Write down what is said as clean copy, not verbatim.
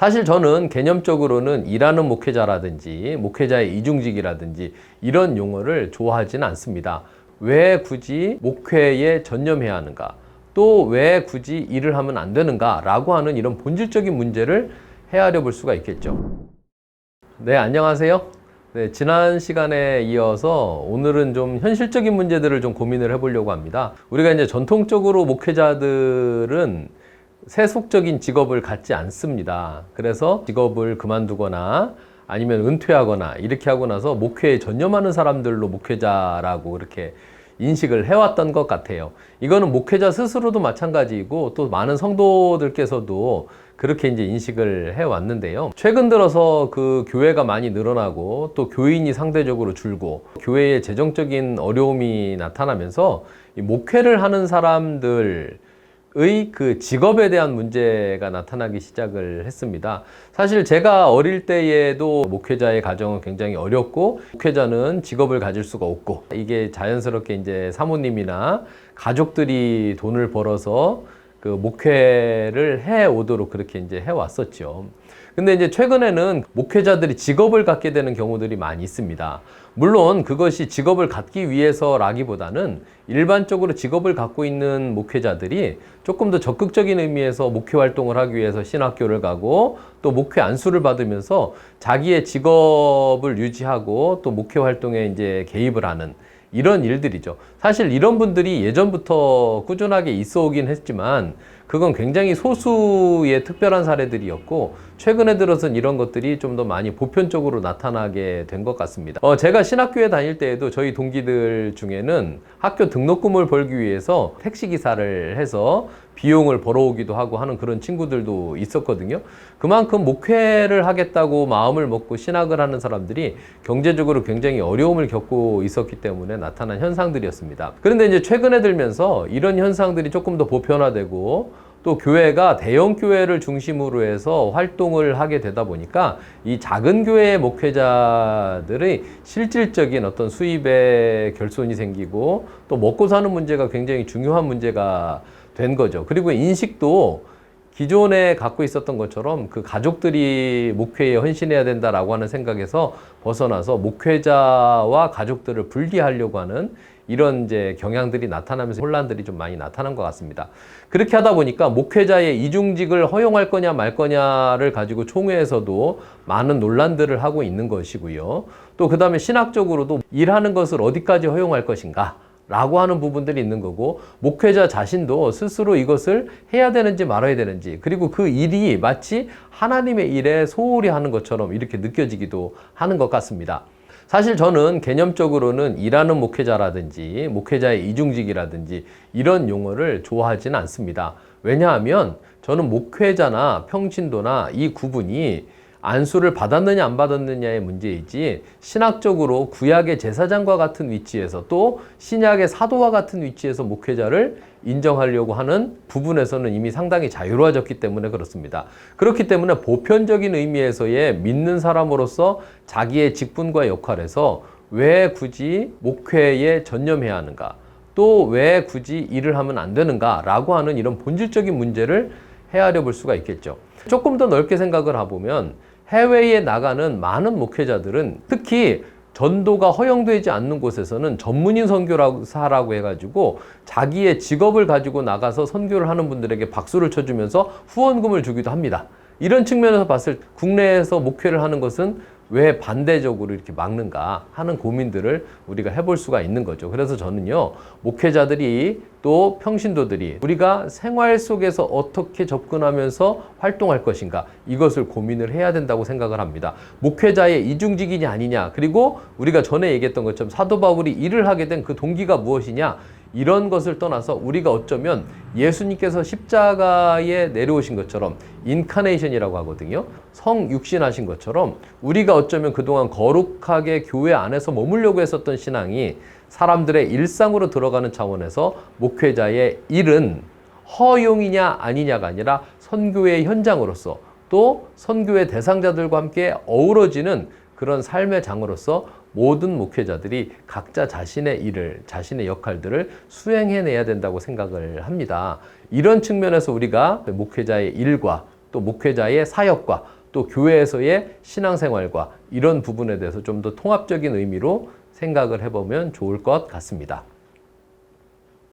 사실 저는 개념적으로는 일하는 목회자라든지 목회자의 이중직이라든지 이런 용어를 좋아하지는 않습니다. 왜 굳이 목회에 전념해야 하는가? 또 왜 굳이 일을 하면 안 되는가? 라고 하는 이런 본질적인 문제를 헤아려 볼 수가 있겠죠. 네, 안녕하세요. 네, 지난 시간에 이어서 오늘은 좀 현실적인 문제들을 좀 고민을 해보려고 합니다. 우리가 이제 전통적으로 목회자들은 세속적인 직업을 갖지 않습니다. 그래서 직업을 그만두거나 아니면 은퇴하거나 이렇게 하고 나서 목회에 전념하는 사람들로 목회자라고 이렇게 인식을 해왔던 것 같아요. 이거는 목회자 스스로도 마찬가지이고 또 많은 성도들께서도 그렇게 이제 인식을 해왔는데요. 최근 들어서 그 교회가 많이 늘어나고 또 교인이 상대적으로 줄고 교회에 재정적인 어려움이 나타나면서 이 목회를 하는 사람들 그 직업에 대한 문제가 나타나기 시작을 했습니다. 사실 제가 어릴 때에도 목회자의 가정은 굉장히 어렵고 목회자는 직업을 가질 수가 없고 이게 자연스럽게 이제 사모님이나 가족들이 돈을 벌어서 그 목회를 해 오도록 그렇게 이제 해 왔었죠. 근데 이제 최근에는 목회자들이 직업을 갖게 되는 경우들이 많이 있습니다. 물론 그것이 직업을 갖기 위해서라기보다는 일반적으로 직업을 갖고 있는 목회자들이 조금 더 적극적인 의미에서 목회 활동을 하기 위해서 신학교를 가고 또 목회 안수를 받으면서 자기의 직업을 유지하고 또 목회 활동에 이제 개입을 하는 이런 일들이죠. 사실 이런 분들이 예전부터 꾸준하게 있어 오긴 했지만 그건 굉장히 소수의 특별한 사례들이었고 최근에 들어서는 이런 것들이 좀 더 많이 보편적으로 나타나게 된 것 같습니다. 제가 신학교에 다닐 때에도 저희 동기들 중에는 학교 등록금을 벌기 위해서 택시기사를 해서 비용을 벌어오기도 하고 하는 그런 친구들도 있었거든요. 그만큼 목회를 하겠다고 마음을 먹고 신학을 하는 사람들이 경제적으로 굉장히 어려움을 겪고 있었기 때문에 나타난 현상들이었습니다. 그런데 이제 최근에 들면서 이런 현상들이 조금 더 보편화되고 또 교회가 대형 교회를 중심으로 해서 활동을 하게 되다 보니까 이 작은 교회의 목회자들의 실질적인 어떤 수입에 결손이 생기고 또 먹고 사는 문제가 굉장히 중요한 문제가 된 거죠. 그리고 인식도 기존에 갖고 있었던 것처럼 그 가족들이 목회에 헌신해야 된다라고 하는 생각에서 벗어나서 목회자와 가족들을 분리하려고 하는 이런 이제 경향들이 나타나면서 혼란들이 좀 많이 나타난 것 같습니다. 그렇게 하다 보니까 목회자의 이중직을 허용할 거냐 말 거냐를 가지고 총회에서도 많은 논란들을 하고 있는 것이고요. 또 그 다음에 신학적으로도 일하는 것을 어디까지 허용할 것인가 라고 하는 부분들이 있는 거고 목회자 자신도 스스로 이것을 해야 되는지 말아야 되는지 그리고 그 일이 마치 하나님의 일에 소홀히 하는 것처럼 이렇게 느껴지기도 하는 것 같습니다. 사실 저는 개념적으로는 일하는 목회자라든지 목회자의 이중직이라든지 이런 용어를 좋아하지는 않습니다. 왜냐하면 저는 목회자나 평신도나 이 구분이 안수를 받았느냐 안 받았느냐의 문제이지 신학적으로 구약의 제사장과 같은 위치에서 또 신약의 사도와 같은 위치에서 목회자를 인정하려고 하는 부분에서는 이미 상당히 자유로워졌기 때문에 그렇습니다. 그렇기 때문에 보편적인 의미에서의 믿는 사람으로서 자기의 직분과 역할에서 왜 굳이 목회에 전념해야 하는가 또 왜 굳이 일을 하면 안 되는가 라고 하는 이런 본질적인 문제를 헤아려 볼 수가 있겠죠. 조금 더 넓게 생각을 해보면 해외에 나가는 많은 목회자들은 특히 전도가 허용되지 않는 곳에서는 전문인 선교사라고 해가지고 자기의 직업을 가지고 나가서 선교를 하는 분들에게 박수를 쳐주면서 후원금을 주기도 합니다. 이런 측면에서 봤을 때 국내에서 목회를 하는 것은 왜 반대적으로 이렇게 막는가 하는 고민들을 우리가 해볼 수가 있는 거죠. 그래서 저는요, 목회자들이 또 평신도들이 우리가 생활 속에서 어떻게 접근하면서 활동할 것인가 이것을 고민을 해야 된다고 생각을 합니다. 목회자의 이중직이냐 아니냐 그리고 우리가 전에 얘기했던 것처럼 사도 바울이 일을 하게 된 그 동기가 무엇이냐 이런 것을 떠나서 우리가 어쩌면 예수님께서 십자가에 내려오신 것처럼 인카네이션이라고 하거든요. 성육신하신 것처럼 우리가 어쩌면 그동안 거룩하게 교회 안에서 머물려고 했었던 신앙이 사람들의 일상으로 들어가는 차원에서 목회자의 일은 허용이냐 아니냐가 아니라 선교의 현장으로서 또 선교의 대상자들과 함께 어우러지는 그런 삶의 장으로서 모든 목회자들이 각자 자신의 일을, 자신의 역할들을 수행해내야 된다고 생각을 합니다. 이런 측면에서 우리가 목회자의 일과 또 목회자의 사역과 또 교회에서의 신앙생활과 이런 부분에 대해서 좀 더 통합적인 의미로 생각을 해보면 좋을 것 같습니다.